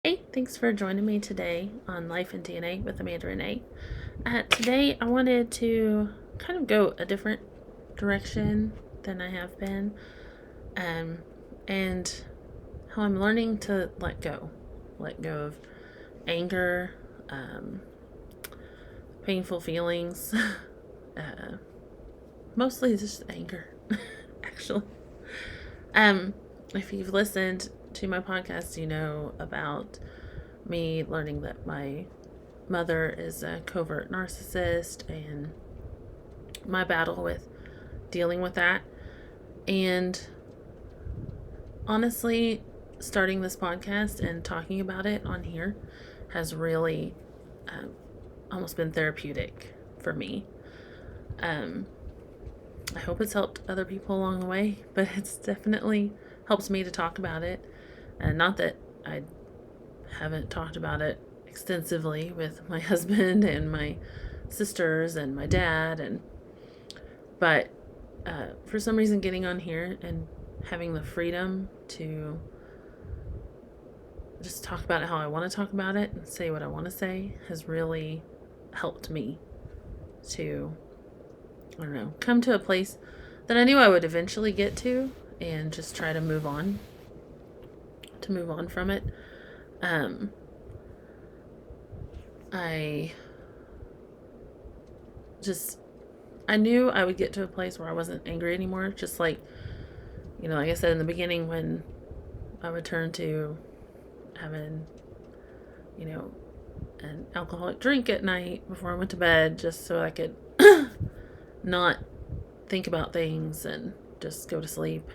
Hey, thanks for joining me today on Life in DNA with Amanda Renee. Today, I wanted to kind of go a different direction than I have been, um, and how I'm learning to let go of anger, um, painful feelings, uh, mostly just anger, actually. Um, if you've listened to my podcast, you know about me learning that my mother is a covert narcissist and my battle with dealing with that. And honestly, starting this podcast and talking about it on here has really um, almost been therapeutic for me. Um, I hope it's helped other people along the way, but it's definitely helps me to talk about it. And not that I haven't talked about it extensively with my husband and my sisters and my dad, but for some reason getting on here and having the freedom to just talk about it how I want to talk about it and say what I want to say has really helped me to, I don't know, come to a place that I knew I would eventually get to and just try to move on from it. um I just I knew I would get to a place where I wasn't angry anymore, just like, like I said in the beginning, when I would turn to having, you know, an alcoholic drink at night before I went to bed just so I could not think about things and just go to sleep.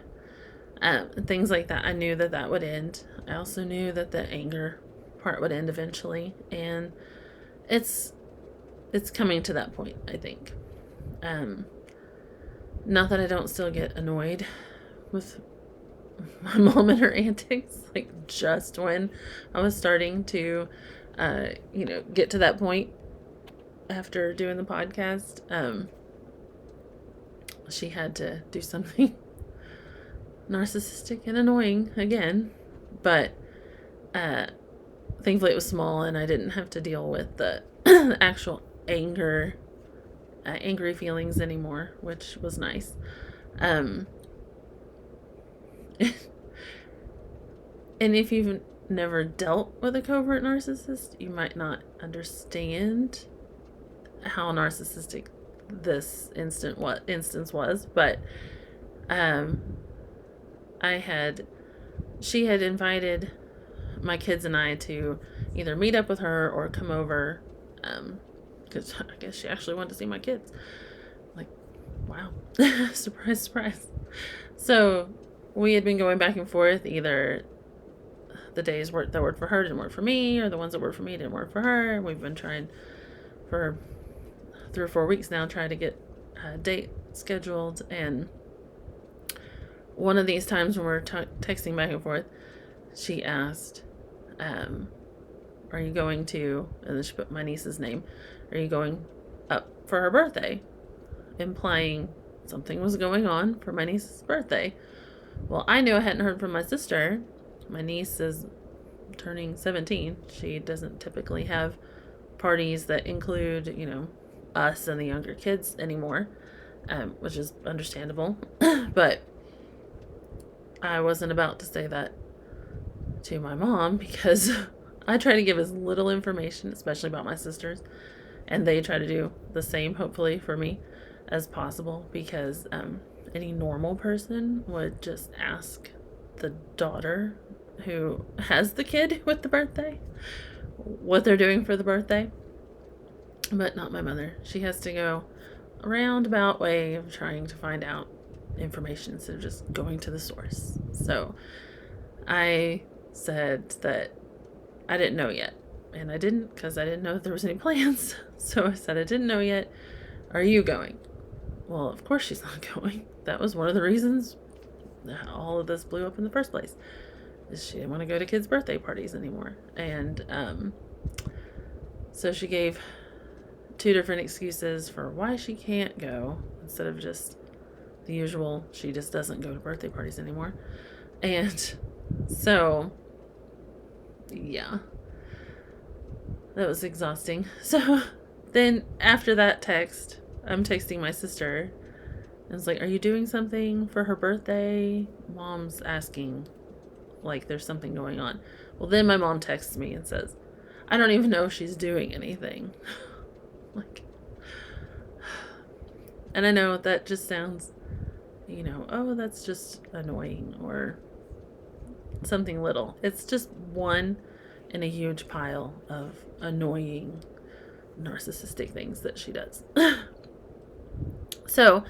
Things like that. I knew that that would end. I also knew that the anger part would end eventually, and it's coming to that point, I think. Not that I don't still get annoyed with my mom and her antics, like just when I was starting to get to that point after doing the podcast. She had to do something narcissistic and annoying again, but thankfully it was small and I didn't have to deal with the actual angry feelings anymore, which was nice. And if you've never dealt with a covert narcissist, you might not understand how narcissistic this instance was. But she had invited my kids and I to either meet up with her or come over, because I guess she actually wanted to see my kids. Like, wow. Surprise, surprise. So we had been going back and forth, either the days that worked for her didn't work for me, or the ones that worked for me didn't work for her. We've been trying for 3 or 4 weeks now, trying to get a date scheduled. And one of these times when we're texting back and forth, she asked, are you going to, and then she put my niece's name, are you going up for her birthday? Implying something was going on for my niece's birthday. Well, I knew I hadn't heard from my sister. My niece is turning 17. She doesn't typically have parties that include, us and the younger kids anymore, which is understandable. But I wasn't about to say that to my mom, because I try to give as little information, especially about my sisters, and they try to do the same, hopefully, for me as possible, because any normal person would just ask the daughter who has the kid with the birthday what they're doing for the birthday. But not my mother. She has to go a roundabout way of trying to find out information instead of just going to the source. So I said that I didn't know yet. And I didn't, because I didn't know if there was any plans. So I said I didn't know yet. Are you going? Well, of course she's not going. That was one of the reasons all of this blew up in the first place. Is she didn't want to go to kids' birthday parties anymore. And so she gave 2 different excuses for why she can't go, instead of just the usual, she just doesn't go to birthday parties anymore. And so Yeah. That was exhausting. So then after that text, I'm texting my sister. And it's like, are you doing something for her birthday? Mom's asking, like, there's something going on. Well, then my mom texts me and says, I don't even know if she's doing anything. Like, and I know that just sounds, oh, that's just annoying or something little. It's just one in a huge pile of annoying, narcissistic things that she does. So,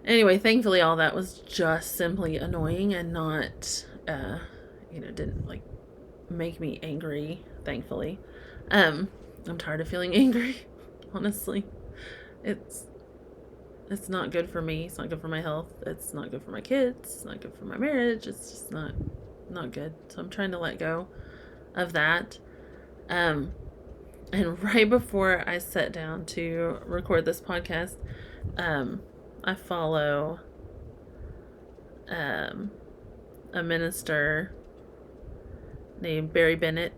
anyway, thankfully, all that was just simply annoying and not, didn't like make me angry. Thankfully, I'm tired of feeling angry. Honestly, it's not good for me. It's not good for my health. It's not good for my kids. It's not good for my marriage. It's just not good. So I'm trying to let go of that. And right before I sat down to record this podcast, I follow a minister named Barry Bennett,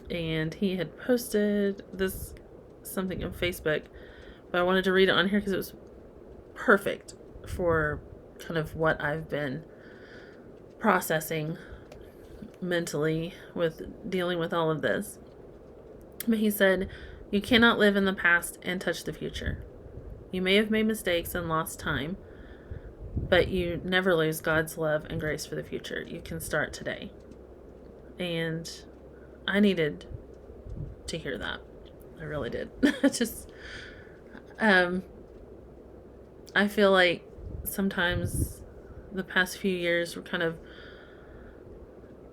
and he had posted something on Facebook, but I wanted to read it on here because it was perfect for kind of what I've been processing mentally with dealing with all of this. But he said, you cannot live in the past and touch the future. You may have made mistakes and lost time, but you never lose God's love and grace for the future. You can start today. And I needed to hear that. I really did. Just, I feel like sometimes the past few years were kind of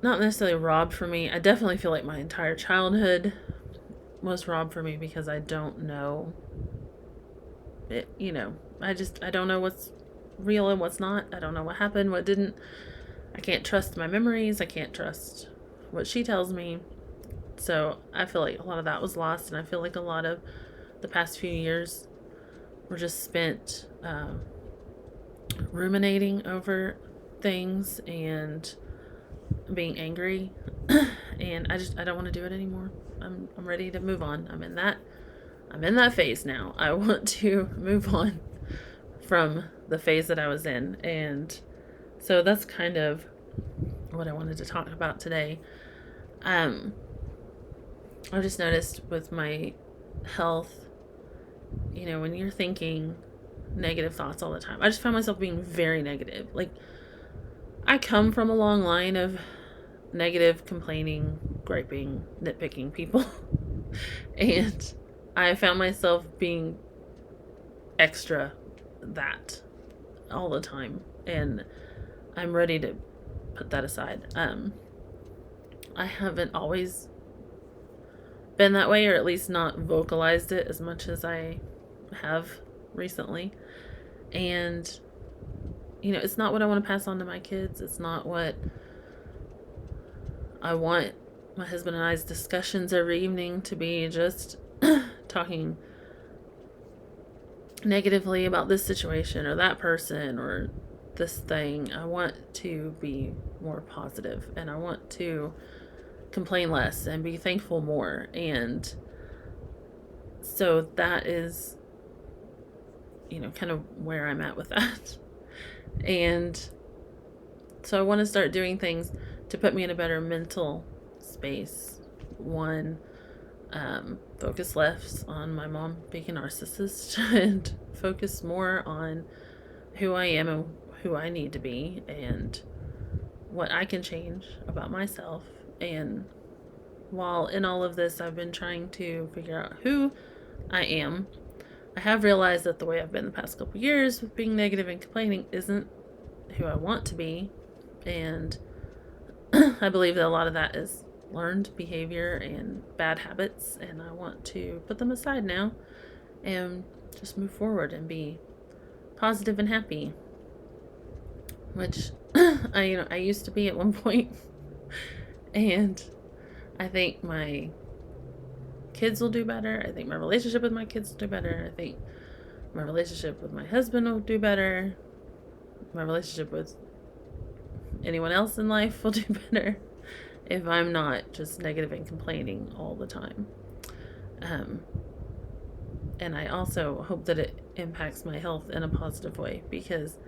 not necessarily robbed from me. I definitely feel like my entire childhood was robbed from me because I don't know it, I don't know what's real and what's not. I don't know what happened, what didn't. I can't trust my memories. I can't trust what she tells me. So I feel like a lot of that was lost, and I feel like a lot of the past few years were just spent ruminating over things and being angry. And I don't want to do it anymore. I'm ready to move on. I'm in that phase now. I want to move on from the phase that I was in. And so that's kind of what I wanted to talk about today. I just noticed with my health, when you're thinking negative thoughts all the time, I just found myself being very negative. Like, I come from a long line of negative, complaining, griping, nitpicking people. And I found myself being extra that all the time. And I'm ready to put that aside. I haven't always been that way, or at least not vocalized it as much as I have recently. And, it's not what I want to pass on to my kids. It's not what I want my husband and I's discussions every evening to be, just talking negatively about this situation or that person or this thing. I want to be more positive, and I want to complain less and be thankful more. And so that is, kind of where I'm at with that. And so I want to start doing things to put me in a better mental space. One, focus less on my mom being a narcissist and focus more on who I am and who I need to be and what I can change about myself. And while in all of this, I've been trying to figure out who I am. I have realized that the way I've been the past couple years with being negative and complaining isn't who I want to be. And I believe that a lot of that is learned behavior and bad habits, and I want to put them aside now and just move forward and be positive and happy, which I used to be at one point. And I think my kids will do better. I think my relationship with my kids will do better. I think my relationship with my husband will do better. My relationship with anyone else in life will do better. if I'm not just negative and complaining all the time. And I also hope that it impacts my health in a positive way, because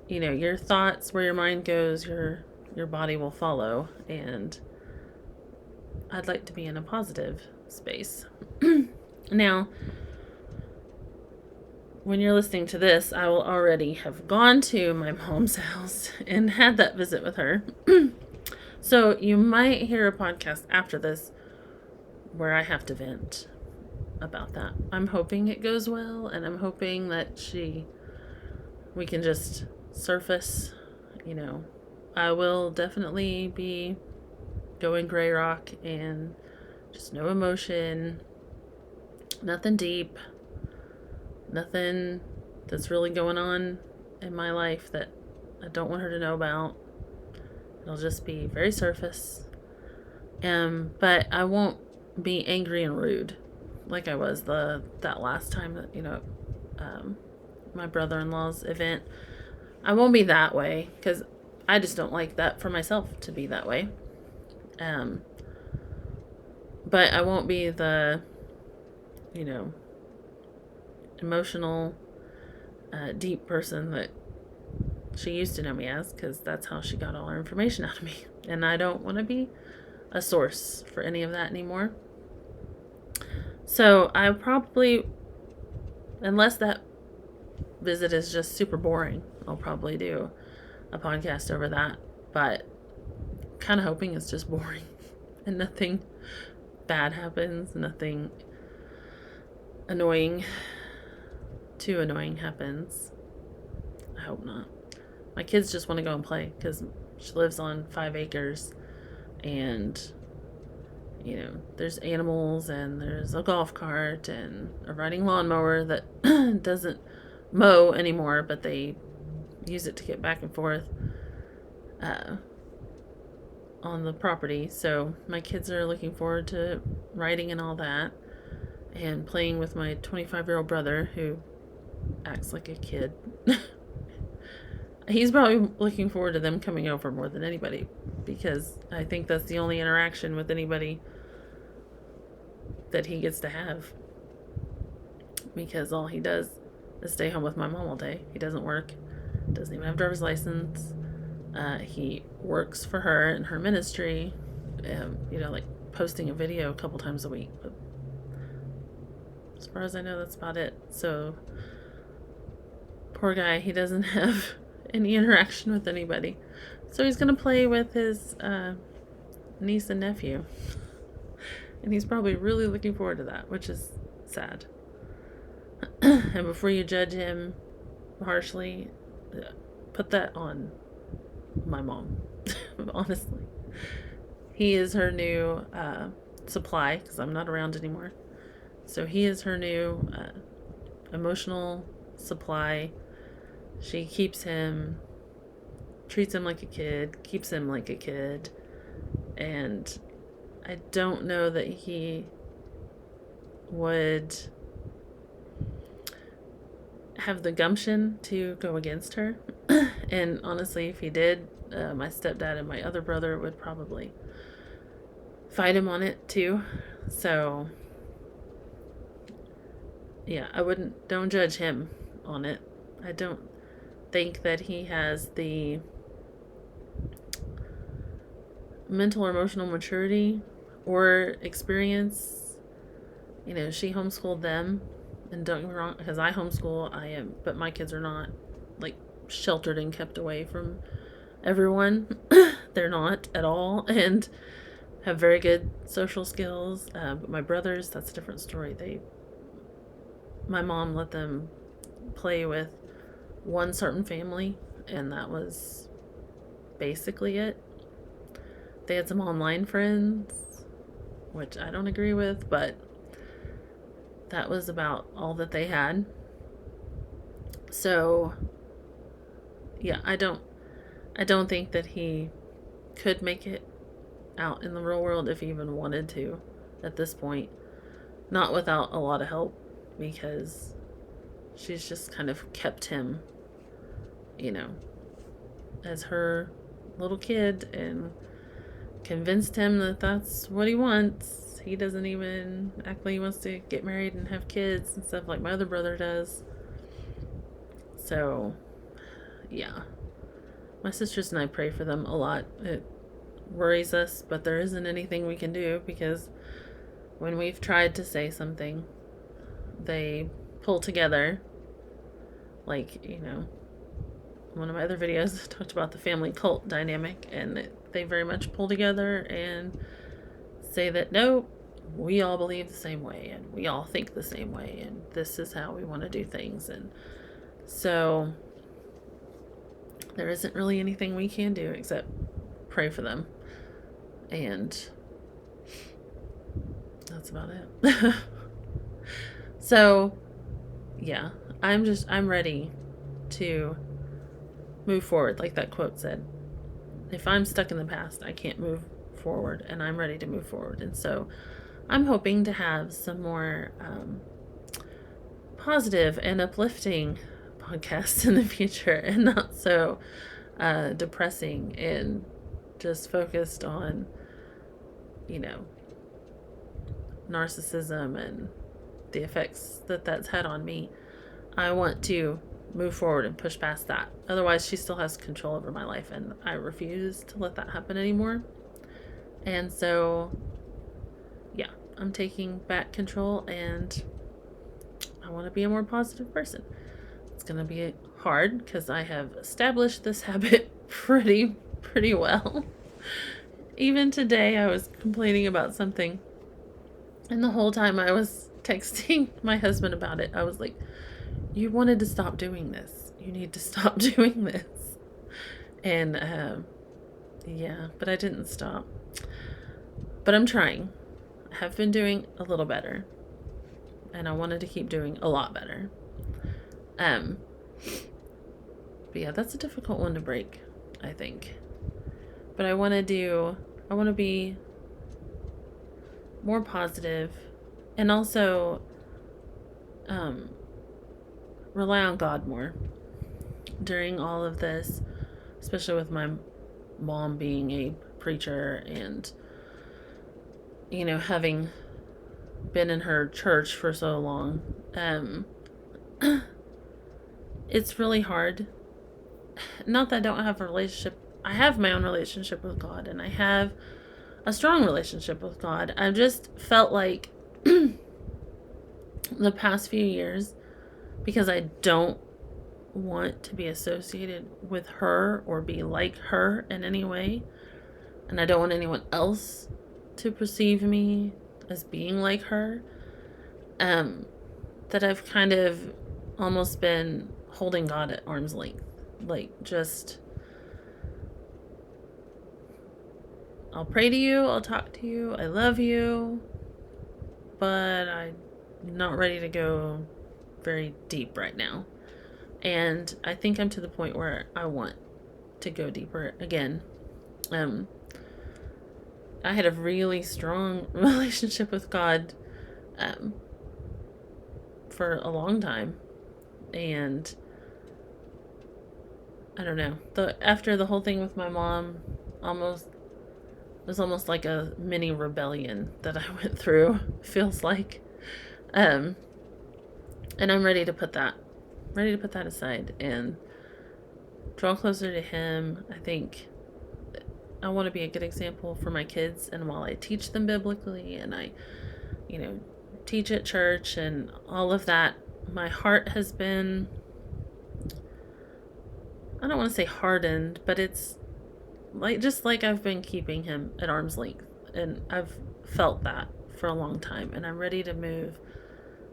your thoughts, where your mind goes, your body will follow, and I'd like to be in a positive space. Now, when you're listening to this, I will already have gone to my mom's house and had that visit with her. So you might hear a podcast after this where I have to vent about that. I'm hoping it goes well, and I'm hoping that we can just surface. I will definitely be going gray rock and just no emotion, nothing deep, nothing that's really going on in my life that I don't want her to know about. It'll just be very surface. But I won't be angry and rude like I was that last time that, my brother-in-law's event. I won't be that way, because I just don't like that for myself to be that way. But I won't be the, emotional, deep person that she used to know me as, because that's how she got all her information out of me. And I don't want to be a source for any of that anymore. So I probably, unless that visit is just super boring, I'll probably do a podcast over that. But kind of hoping it's just boring and nothing bad happens, nothing too annoying happens. I hope not. My kids just want to go and play, because she lives on 5 acres, and there's animals, and there's a golf cart and a riding lawnmower that doesn't mow anymore, but they use it to get back and forth on the property. So my kids are looking forward to riding and all that, and playing with my 25-year-old brother, who acts like a kid. He's probably looking forward to them coming over more than anybody, because I think that's the only interaction with anybody that he gets to have, because all he does is stay home with my mom all day. He doesn't work, doesn't even have a driver's license. He works for her in her ministry, like posting a video a couple times a week. But as far as I know, that's about it. So, poor guy, he doesn't have any interaction with anybody. So he's going to play with his niece and nephew. And he's probably really looking forward to that, which is sad. And before you judge him harshly, put that on my mom. Honestly. He is her new supply, because I'm not around anymore. So he is her new emotional supply. She keeps him, treats him like a kid, keeps him like a kid, and I don't know that he would have the gumption to go against her. And honestly, if he did, my stepdad and my other brother would probably fight him on it too. So yeah, don't judge him on it. I don't think that he has the mental or emotional maturity or experience. She homeschooled them, and don't get me wrong, because I homeschool, but my kids are not like sheltered and kept away from everyone. They're not at all, and have very good social skills. But my brothers, that's a different story. My mom let them play with one certain family, and that was basically it. They had some online friends, which I don't agree with, but that was about all that they had. So yeah, I don't think that he could make it out in the real world if he even wanted to at this point. Not without a lot of help, because she's just kind of kept him, as her little kid, and convinced him that that's what he wants. He doesn't even act like he wants to get married and have kids and stuff like my other brother does. So, yeah. My sisters and I pray for them a lot. It worries us, but there isn't anything we can do because when we've tried to say something, they pull together. Like, one of my other videos talked about the family cult dynamic, and they very much pull together and say that, no, we all believe the same way, and we all think the same way, and this is how we want to do things. And so there isn't really anything we can do except pray for them. And that's about it. So, yeah, I'm ready to move forward, like that quote said. If I'm stuck in the past, I can't move forward, and I'm ready to move forward. And so I'm hoping to have some more positive and uplifting podcasts in the future, and not so depressing and just focused on, narcissism and the effects that that's had on me. I want to move forward and push past that. Otherwise, she still has control over my life, and I refuse to let that happen anymore. And so, yeah, I'm taking back control, and I want to be a more positive person. It's going to be hard because I have established this habit pretty well. Even today, I was complaining about something, and the whole time I was texting my husband about it, I was like, you wanted to stop doing this. You need to stop doing this. And, yeah, but I didn't stop. But I'm trying. I have been doing a little better. And I wanted to keep doing a lot better. But yeah, that's a difficult one to break, I think. But I want to be more positive, and also rely on God more during all of this, especially with my mom being a preacher and, having been in her church for so long. It's really hard. Not that I don't have a relationship. I have my own relationship with God, and I have a strong relationship with God. I've just felt like the past few years, because I don't want to be associated with her or be like her in any way, and I don't want anyone else to perceive me as being like her, that I've kind of almost been holding God at arm's length. Like, just, I'll pray to you, I'll talk to you, I love you, but I'm not ready to go very deep right now. And I think I'm to the point where I want to go deeper again. I had a really strong relationship with God for a long time, and I don't know, after the whole thing with my mom, it was almost like a mini rebellion that I went through, feels like. And I'm ready to put that aside and draw closer to him. I think I want to be a good example for my kids, and while I teach them biblically and I, teach at church and all of that, my heart has been, I don't want to say hardened, but it's just like I've been keeping him at arm's length, and I've felt that for a long time, and I'm ready to move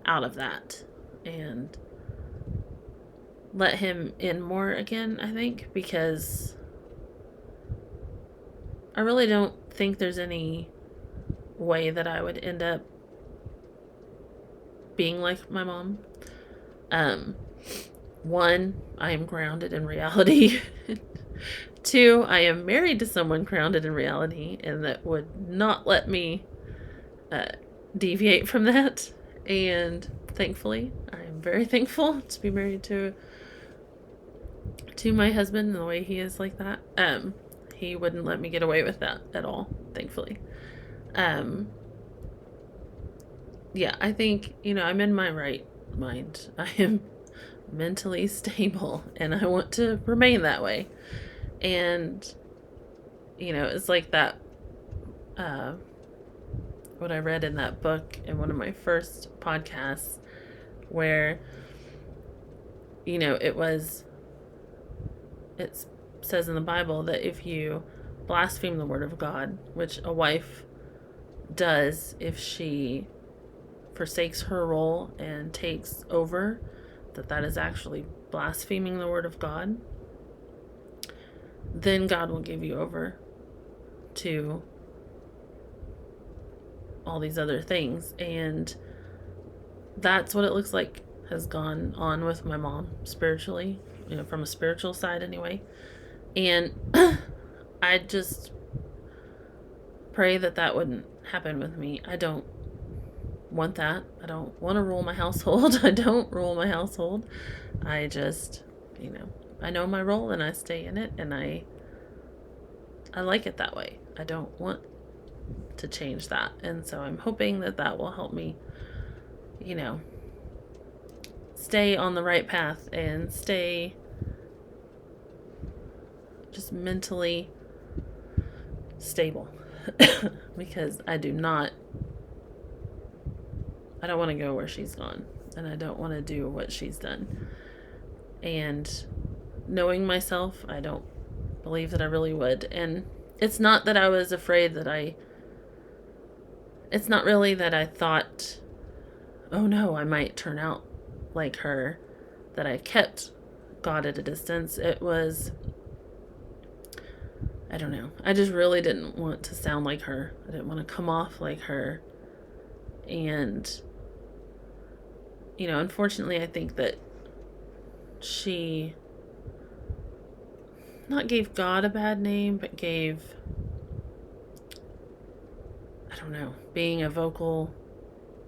out of that and let him in more again, I think, because I really don't think there's any way that I would end up being like my mom. One, I am grounded in reality. Two, I am married to someone grounded in reality, and that would not let me deviate from that. And thankfully, I am very thankful to be married to my husband and the way he is like that. he wouldn't let me get away with that at all, thankfully. Yeah, I think, I'm in my right mind. I am mentally stable, and I want to remain that way. And, it's like that, what I read in that book in one of my first podcasts, where, it says in the Bible that if you blaspheme the word of God, which a wife does if she forsakes her role and takes over, that is actually blaspheming the word of God, then God will give you over to all these other things. And that's what it looks like has gone on with my mom spiritually, from a spiritual side anyway. And I just pray that wouldn't happen with me. I don't want that. I don't want to rule my household. I don't rule my household. I just, I know my role and I stay in it, and I like it that way. I don't want to change that. And so I'm hoping that will help me, stay on the right path and stay just mentally stable. Because I don't want to go where she's gone, and I don't want to do what she's done. And knowing myself, I don't believe that I really would. And it's not that I was afraid it's not really that I thought, oh no, I might turn out like her, that I kept God at a distance. It was, I don't know, I just really didn't want to sound like her. I didn't want to come off like her. And, unfortunately, I think that she not gave God a bad name, but gave, I don't know, being a vocal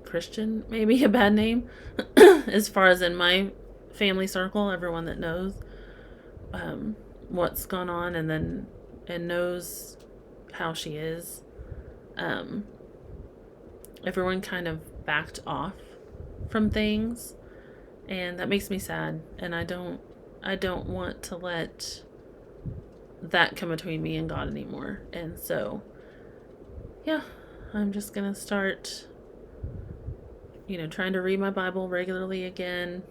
Christian maybe a bad name. As far as in my family circle, everyone that knows what's gone on and knows how she is, everyone kind of backed off from things, and that makes me sad. And I don't want to let that come between me and God anymore. And so, yeah, I'm just gonna start, trying to read my Bible regularly again.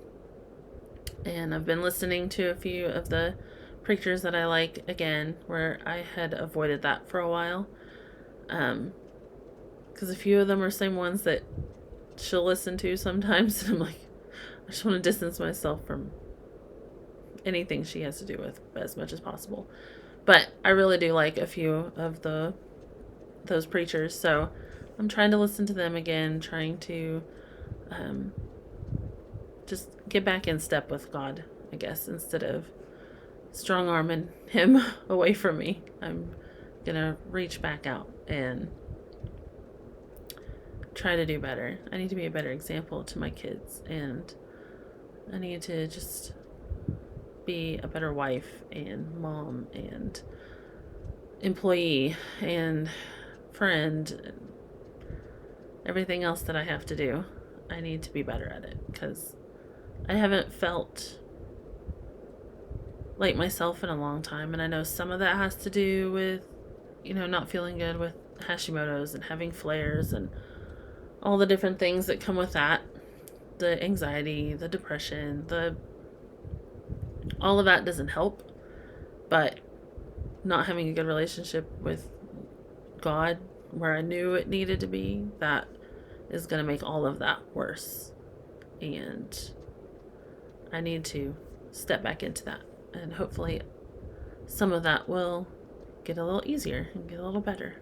And I've been listening to a few of the preachers that I like again, where I had avoided that for a while. Because a few of them are the same ones that she'll listen to sometimes. And I'm like, I just want to distance myself from anything she has to do with as much as possible. But I really do like a few of those preachers. So I'm trying to listen to them again, trying to just get back in step with God, I guess, instead of strong-arming him away from me. I'm gonna reach back out and try to do better. I need to be a better example to my kids, and I need to just be a better wife and mom and employee and friend and everything else that I have to do. I need to be better at it, because I haven't felt like myself in a long time. And I know some of that has to do with, not feeling good with Hashimoto's and having flares and all the different things that come with that. The anxiety, the depression, all of that doesn't help. But not having a good relationship with God where I knew it needed to be, that is going to make all of that worse. And I need to step back into that. And hopefully some of that will get a little easier and get a little better.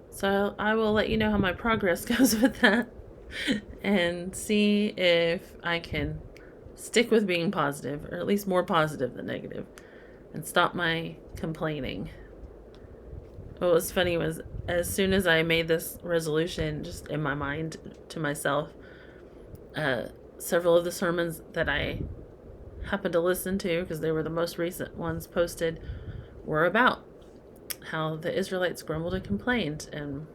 So I will let you know how my progress goes with that, and see if I can stick with being positive, or at least more positive than negative, and stop my complaining. What was funny was, as soon as I made this resolution just in my mind to myself, several of the sermons that I happened to listen to, because they were the most recent ones posted, were about how the Israelites grumbled and complained, and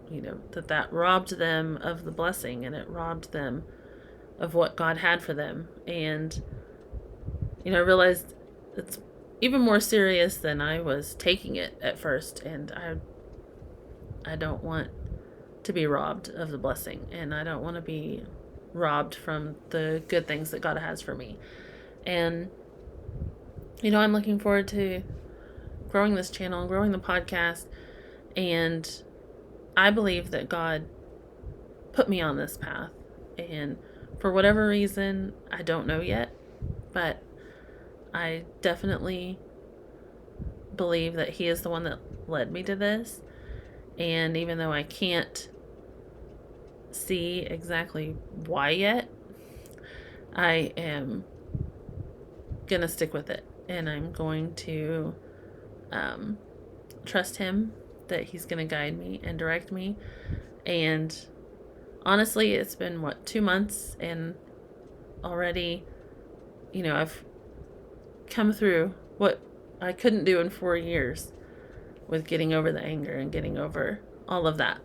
that robbed them of the blessing, and it robbed them of what God had for them. And I realized it's even more serious than I was taking it at first, and I don't want to be robbed of the blessing, and I don't want to be robbed from the good things that God has for me. And I'm looking forward to growing this channel, growing the podcast, and I believe that God put me on this path, and for whatever reason, I don't know yet, but I definitely believe that He is the one that led me to this. And even though I can't see exactly why yet, I am gonna stick with it, and I'm going to trust Him that He's gonna guide me and direct me. And honestly, it's been 2 months, and already I've come through what I couldn't do in 4 years with getting over the anger and getting over all of that.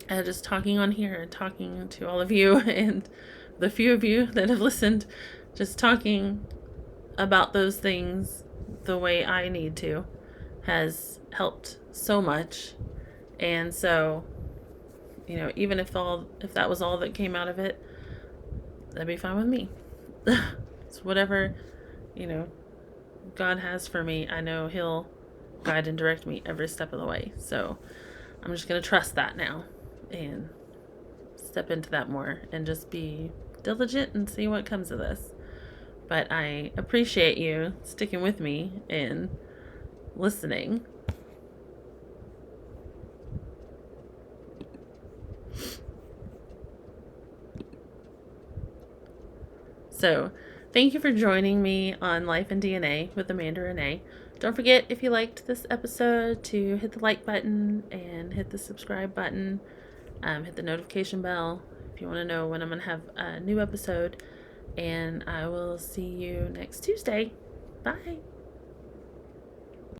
And just talking on here and talking to all of you and the few of you that have listened, just talking about those things the way I need to has helped so much. And so, even if that was all that came out of it, that'd be fine with me. It's whatever, God has for me. I know He'll guide and direct me every step of the way. So I'm just going to trust that now and step into that more and just be diligent and see what comes of this. But I appreciate you sticking with me and listening. So, thank you for joining me on Life and DNA with Amanda Renee. Don't forget, if you liked this episode, to hit the like button and hit the subscribe button. Hit the notification bell if you want to know when I'm going to have a new episode. And I will see you next Tuesday. Bye.